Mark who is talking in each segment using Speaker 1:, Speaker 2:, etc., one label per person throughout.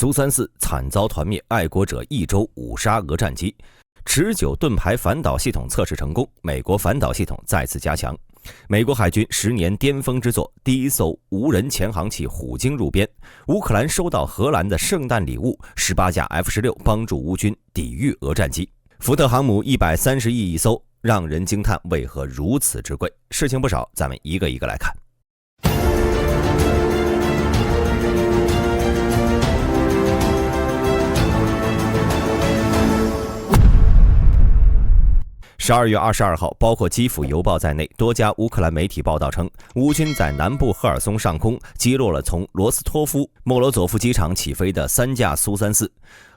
Speaker 1: 苏34惨遭团灭，爱国者一周5杀俄战机。持久盾牌反导系统测试成功，美国反导系统再次加强。美国海军10年巅峰之作，第一艘无人潜航器虎鲸入编。乌克兰收到荷兰的圣诞礼物，18架 F-16帮助乌军抵御俄战机。福特航母130亿一艘，让人惊叹为何如此之贵。事情不少，咱们一个一个来看。12月22号，包括基辅邮报在内多家乌克兰媒体报道称，乌军在南部赫尔松上空击落了从罗斯托夫莫罗佐夫机场起飞的3架苏34。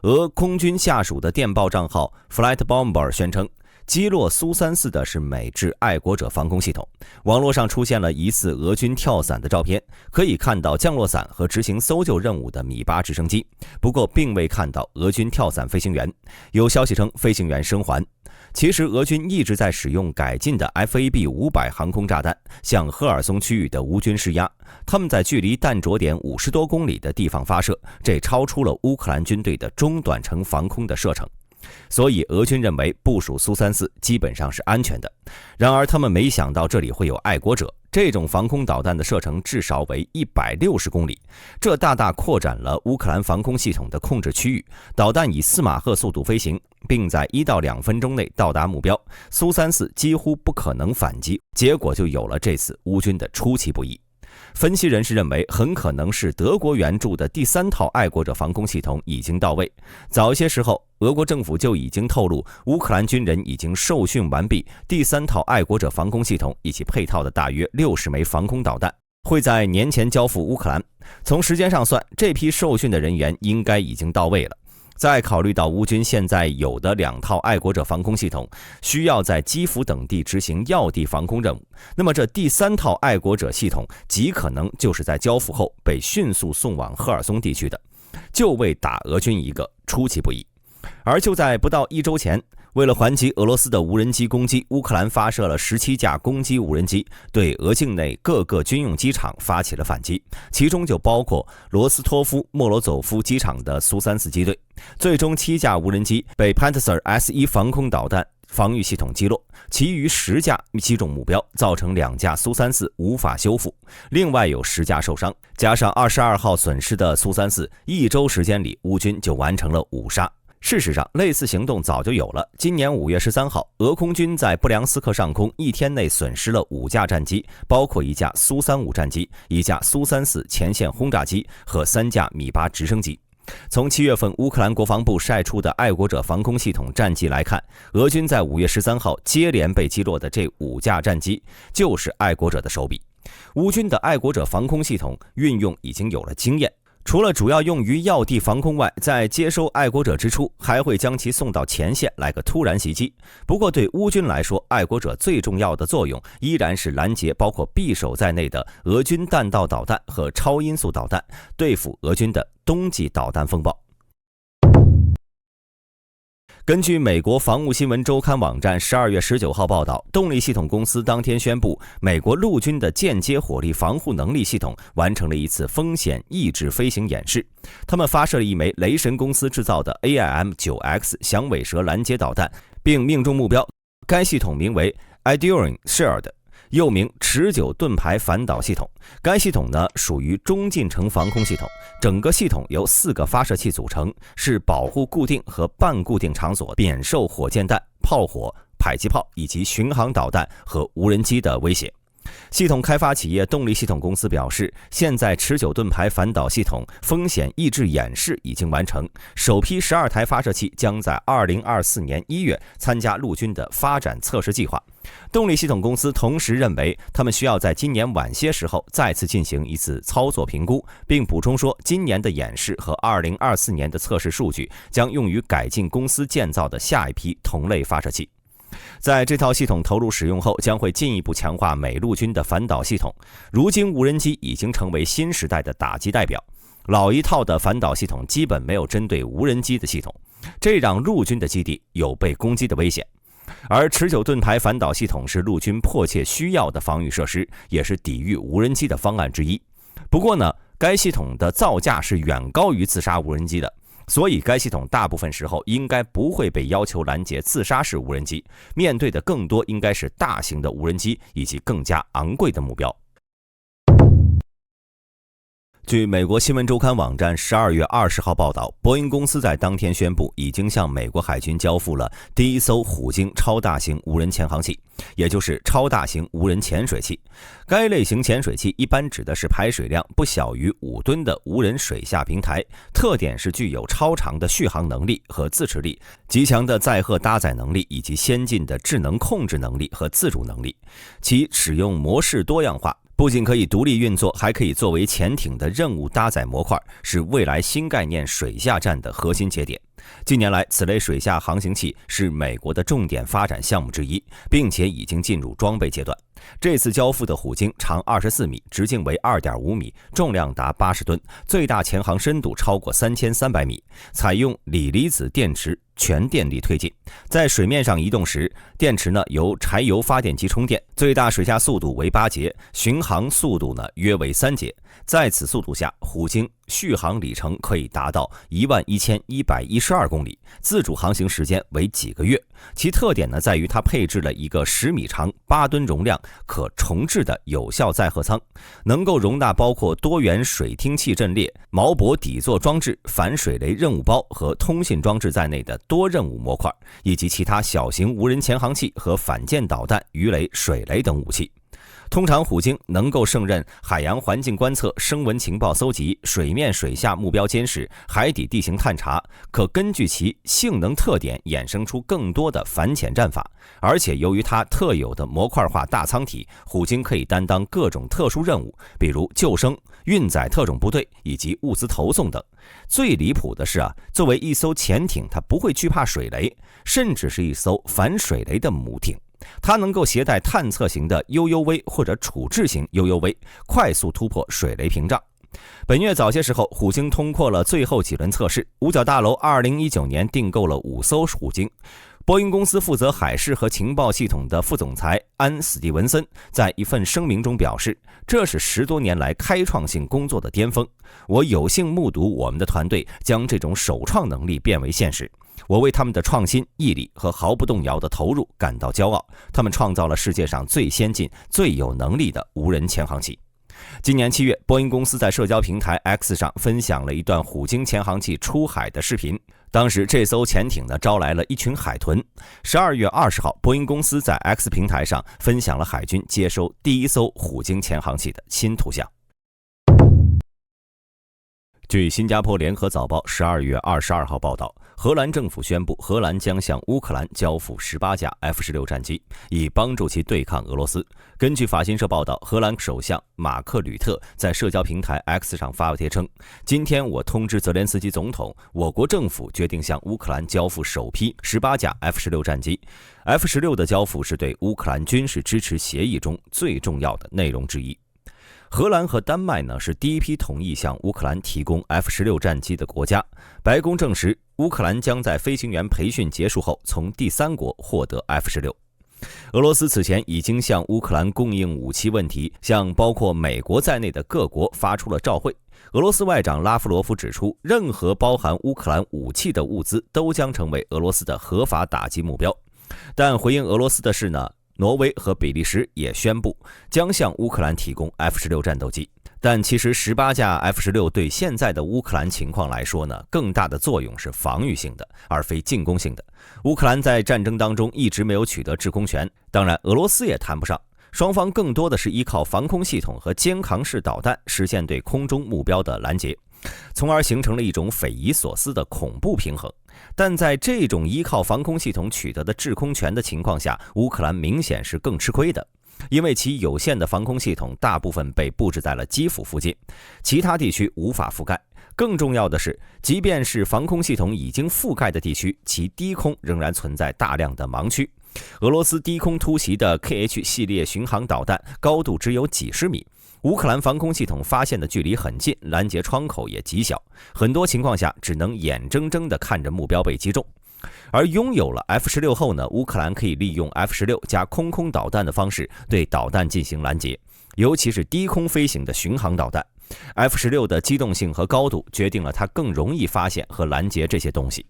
Speaker 1: 俄空军下属的电报账号 Flight Bomber 宣称，击落苏34的是美制爱国者防空系统。网络上出现了疑似俄军跳伞的照片，可以看到降落伞和执行搜救任务的米8直升机，不过并未看到俄军跳伞飞行员。有消息称飞行员生还。其实俄军一直在使用改进的 FAB-500航空炸弹向赫尔松区域的乌军施压，他们在距离弹着点50多公里的地方发射，这超出了乌克兰军队的中短程防空的射程。所以俄军认为部署苏34基本上是安全的。然而他们没想到这里会有爱国者，这种防空导弹的射程至少为160公里，这大大扩展了乌克兰防空系统的控制区域。导弹以4马赫速度飞行，并在1到2分钟内到达目标，苏34几乎不可能反击，结果就有了这次乌军的出其不意。分析人士认为，很可能是德国援助的第3套爱国者防空系统已经到位。早些时候，俄国政府就已经透露，乌克兰军人已经受训完毕，第3套爱国者防空系统以及配套的大约60枚防空导弹会在年前交付乌克兰。从时间上算，这批受训的人员应该已经到位了。再考虑到乌军现在有的2套爱国者防空系统需要在基辅等地执行要地防空任务，那么这第3套爱国者系统极可能就是在交付后被迅速送往赫尔松地区的，就为打俄军一个出其不意。而就在不到1周前，为了还击俄罗斯的无人机攻击，乌克兰发射了17架攻击无人机，对俄境内各个军用机场发起了反击，其中就包括罗斯托夫莫罗佐夫机场的苏34机队。最终7架无人机被 Pantsir S1 防空导弹防御系统击落，其余10架击中目标，造成2架苏34无法修复，另外有10架受伤，加上22号损失的苏34，1周时间里乌军就完成了5杀。事实上，类似行动早就有了。今年5月13号，俄空军在布良斯克上空1天内损失了5架战机，包括1架苏35战机、1架苏34前线轰炸机和3架米8直升机。从7月份乌克兰国防部晒出的爱国者防空系统战绩来看，俄军在5月13号接连被击落的这5架战机就是爱国者的手笔。乌军的爱国者防空系统运用已经有了经验，除了主要用于要地防空外，在接收爱国者之初，还会将其送到前线来个突然袭击。不过对乌军来说，爱国者最重要的作用依然是拦截包括匕首在内的俄军弹道导弹和超音速导弹，对付俄军的冬季导弹风暴。根据美国防务新闻周刊网站12月19号报道，动力系统公司当天宣布，美国陆军的间接火力防护能力系统完成了一次风险抑制飞行演示。他们发射了一枚雷神公司制造的 AIM-9X 响尾蛇拦截导弹，并命中目标。该系统名为 Enduring Shield，又名持久盾牌反导系统。该系统呢属于中近程防空系统，整个系统由4个发射器组成，是保护固定和半固定场所免受火箭弹、炮火、迫击炮以及巡航导弹和无人机的威胁。系统开发企业动力系统公司表示，现在持久盾牌反导系统风险抑制演示已经完成，首批12台发射器将在2024年1月参加陆军的发展测试计划。动力系统公司同时认为，他们需要在今年晚些时候再次进行一次操作评估，并补充说，今年的演示和2024年的测试数据将用于改进公司建造的下一批同类发射器。在这套系统投入使用后，将会进一步强化美陆军的反导系统。如今无人机已经成为新时代的打击代表，老一套的反导系统基本没有针对无人机的系统，这让陆军的基地有被攻击的危险。而持久盾牌反导系统是陆军迫切需要的防御设施，也是抵御无人机的方案之一。不过呢，该系统的造价是远高于自杀无人机的，所以该系统大部分时候应该不会被要求拦截自杀式无人机，面对的更多应该是大型的无人机以及更加昂贵的目标。据美国新闻周刊网站12月20号报道，波音公司在当天宣布，已经向美国海军交付了第一艘虎鲸超大型无人潜航器，也就是超大型无人潜水器。该类型潜水器一般指的是排水量不小于5吨的无人水下平台，特点是具有超长的续航能力和自持力，极强的载荷搭载能力以及先进的智能控制能力和自主能力。其使用模式多样化，不仅可以独立运作，还可以作为潜艇的任务搭载模块，是未来新概念水下战的核心节点。近年来，此类水下航行器是美国的重点发展项目之一，并且已经进入装备阶段。这次交付的虎鲸长24米，直径为2.5米，重量达80吨，最大潜航深度超过3300米，采用锂离子电池全电力推进。在水面上移动时，电池由柴油发电机充电，最大水下速度为8节，巡航速度约为3节。在此速度下，虎鲸续航里程可以达到11112公里，自主航行时间为几个月。其特点在于它配置了一个10米长、8吨容量、可重置的有效载荷舱，能够容纳包括多元水听器阵列、锚泊底座装置、反水雷任务包和通信装置在内的多任务模块，以及其他小型无人潜航器和反舰导弹、鱼雷、水雷等武器。通常虎鲸能够胜任海洋环境观测、声纹情报搜集、水面水下目标监视、海底地形探查，可根据其性能特点衍生出更多的反潜战法。而且由于它特有的模块化大舱体，虎鲸可以担当各种特殊任务，比如救生、运载特种部队以及物资投送等。最离谱的是作为一艘潜艇，它不会惧怕水雷，甚至是一艘反水雷的母艇。它能够携带探测型的 UUV 或者处置型 UUV， 快速突破水雷屏障。本月早些时候，虎鲸通过了最后几轮测试。五角大楼2019年订购了5艘虎鲸。波音公司负责海事和情报系统的副总裁安·史蒂文森在一份声明中表示，这是10多年来开创性工作的巅峰。我有幸目睹我们的团队将这种首创能力变为现实。我为他们的创新、毅力和毫不动摇的投入感到骄傲。他们创造了世界上最先进、最有能力的无人潜航器。今年7月，波音公司在社交平台 X 上分享了一段虎鲸潜航器出海的视频。当时这艘潜艇招来了一群海豚。12月20号，波音公司在 X 平台上分享了海军接收第一艘虎鲸潜航器的新图像。据新加坡联合早报12月22号报道，荷兰政府宣布，荷兰将向乌克兰交付18架 F-16战机，以帮助其对抗俄罗斯。根据法新社报道，荷兰首相马克吕特在社交平台 X 上发帖称：“今天我通知泽连斯基总统，我国政府决定向乌克兰交付首批18架 F-16战机。F-16的交付是对乌克兰军事支持协议中最重要的内容之一。”荷兰和丹麦是第一批同意向乌克兰提供 F-16战机的国家。白宫证实，乌克兰将在飞行员培训结束后从第三国获得 F-16。俄罗斯此前已经向乌克兰供应武器问题，向包括美国在内的各国发出了照会。俄罗斯外长拉夫罗夫指出，任何包含乌克兰武器的物资都将成为俄罗斯的合法打击目标。但回应俄罗斯的是挪威和比利时也宣布将向乌克兰提供 F-16战斗机。但其实18架 F-16对现在的乌克兰情况来说更大的作用是防御性的，而非进攻性的。乌克兰在战争当中一直没有取得制空权，当然俄罗斯也谈不上。双方更多的是依靠防空系统和肩扛式导弹实现对空中目标的拦截，从而形成了一种匪夷所思的恐怖平衡。但在这种依靠防空系统取得的制空权的情况下，乌克兰明显是更吃亏的，因为其有限的防空系统大部分被布置在了基辅附近，其他地区无法覆盖。更重要的是，即便是防空系统已经覆盖的地区，其低空仍然存在大量的盲区。俄罗斯低空突袭的 KH 系列巡航导弹高度只有几十米，乌克兰防空系统发现的距离很近，拦截窗口也极小，很多情况下只能眼睁睁地看着目标被击中。而拥有了 F-16后乌克兰可以利用 F-16加空导弹的方式对导弹进行拦截，尤其是低空飞行的巡航导弹。F-16的机动性和高度决定了它更容易发现和拦截这些东西，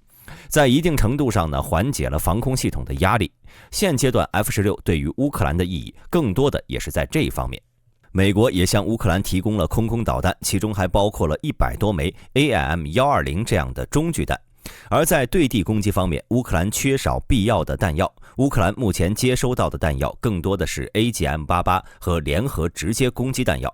Speaker 1: 在一定程度上呢，缓解了防空系统的压力。现阶段 F-16对于乌克兰的意义，更多的也是在这一方面。美国也向乌克兰提供了空导弹，其中还包括了100多枚 AIM-120这样的中距弹。而在对地攻击方面，乌克兰缺少必要的弹药。乌克兰目前接收到的弹药更多的是 AGM-88和联合直接攻击弹药。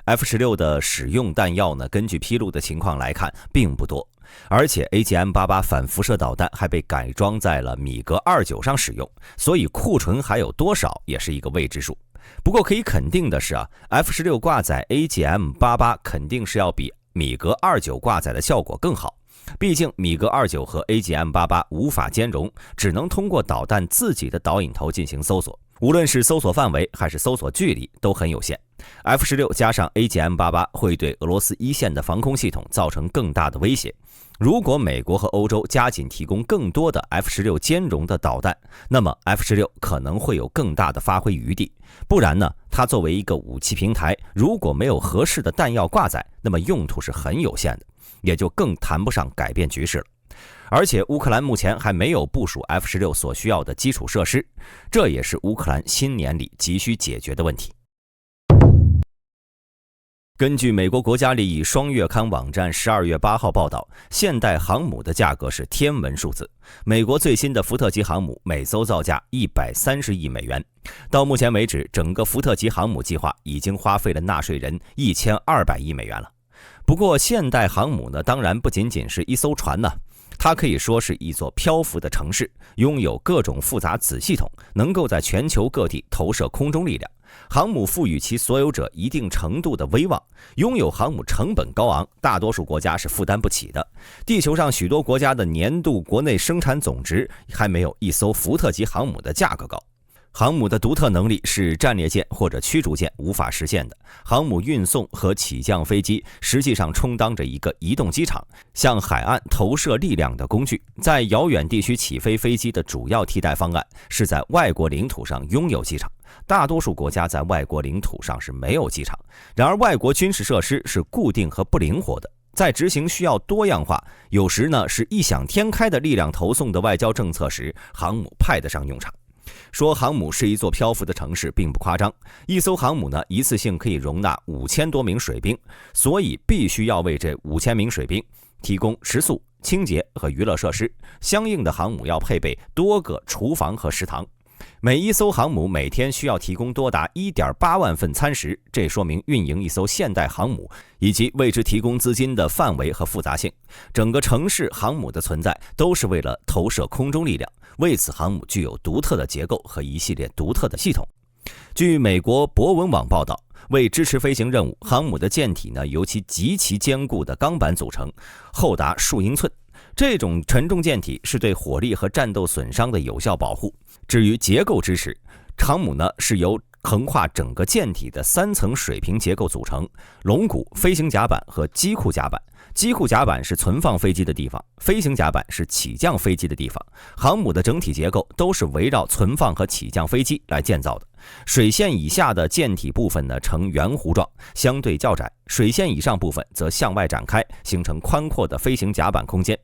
Speaker 1: F-16的使用弹药呢，根据披露的情况来看，并不多。而且 AGM-88反辐射导弹还被改装在了米格29上使用，所以库存还有多少也是一个未知数。不过可以肯定的是F-16挂载 AGM-88肯定是要比米格29挂载的效果更好。毕竟米格29和 AGM-88无法兼容，只能通过导弹自己的导引头进行搜索，无论是搜索范围还是搜索距离都很有限。F-16加上 AGM-88会对俄罗斯一线的防空系统造成更大的威胁。如果美国和欧洲加紧提供更多的 F-16兼容的导弹，那么 F-16可能会有更大的发挥余地。不然呢，它作为一个武器平台，如果没有合适的弹药挂载，那么用途是很有限的，也就更谈不上改变局势了。而且乌克兰目前还没有部署 F-16所需要的基础设施，这也是乌克兰新年里急需解决的问题。根据美国国家利益双月刊网站12月8号报道，现代航母的价格是天文数字。美国最新的福特级航母每艘造价130亿美元。到目前为止，整个福特级航母计划已经花费了纳税人1200亿美元了。不过现代航母呢，当然不仅仅是一艘船呢，它可以说是一座漂浮的城市，拥有各种复杂子系统，能够在全球各地投射空中力量。航母赋予其所有者一定程度的威望，拥有航母成本高昂，大多数国家是负担不起的。地球上许多国家的年度国内生产总值还没有一艘福特级航母的价格高。航母的独特能力是战列舰或者驱逐舰无法实现的。航母运送和起降飞机实际上充当着一个移动机场，向海岸投射力量的工具。在遥远地区起飞飞机的主要替代方案是在外国领土上拥有机场。大多数国家在外国领土上是没有机场，然而外国军事设施是固定和不灵活的，在执行需要多样化，有时呢是异想天开的力量投送的外交政策时，航母派得上用场。说航母是一座漂浮的城市并不夸张，一艘航母呢一次性可以容纳5000多名水兵，所以必须要为这5000名水兵提供食宿、清洁和娱乐设施。相应的航母要配备多个厨房和食堂。每一艘航母每天需要提供多达 1.8 万份餐食，这说明运营一艘现代航母以及为之提供资金的范围和复杂性。整个城市航母的存在都是为了投射空中力量，为此航母具有独特的结构和一系列独特的系统。据美国博文网报道，为支持飞行任务，航母的舰体呢由其极其坚固的钢板组成，厚达数英寸。这种沉重舰体是对火力和战斗损伤的有效保护。至于结构支持，航母呢是由横跨整个舰体的3层水平结构组成：龙骨、飞行甲板和机库甲板。机库甲板是存放飞机的地方，飞行甲板是起降飞机的地方。航母的整体结构都是围绕存放和起降飞机来建造的。水线以下的舰体部分呢呈圆弧状，相对较窄；水线以上部分则向外展开，形成宽阔的飞行甲板空间。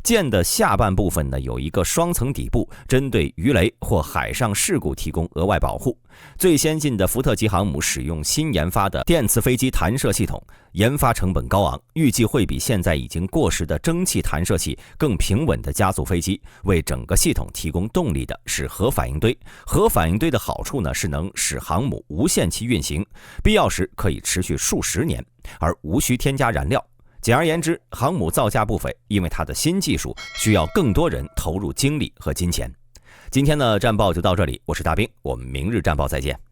Speaker 1: 舰的下半部分呢有一个双层底部，针对鱼雷或海上事故提供额外保护。最先进的福特级航母使用新研发的电磁飞机弹射系统，研发成本高昂，预计会比现在已经过时的蒸汽弹射器更平稳的加速飞机。为整个系统提供动力的是核反应堆。核反应堆的好处呢是能使航母无限期运行，必要时可以持续数十年，而无需添加燃料。简而言之，航母造价不菲，因为它的新技术需要更多人投入精力和金钱。今天的战报就到这里，我是大兵，我们明日战报再见。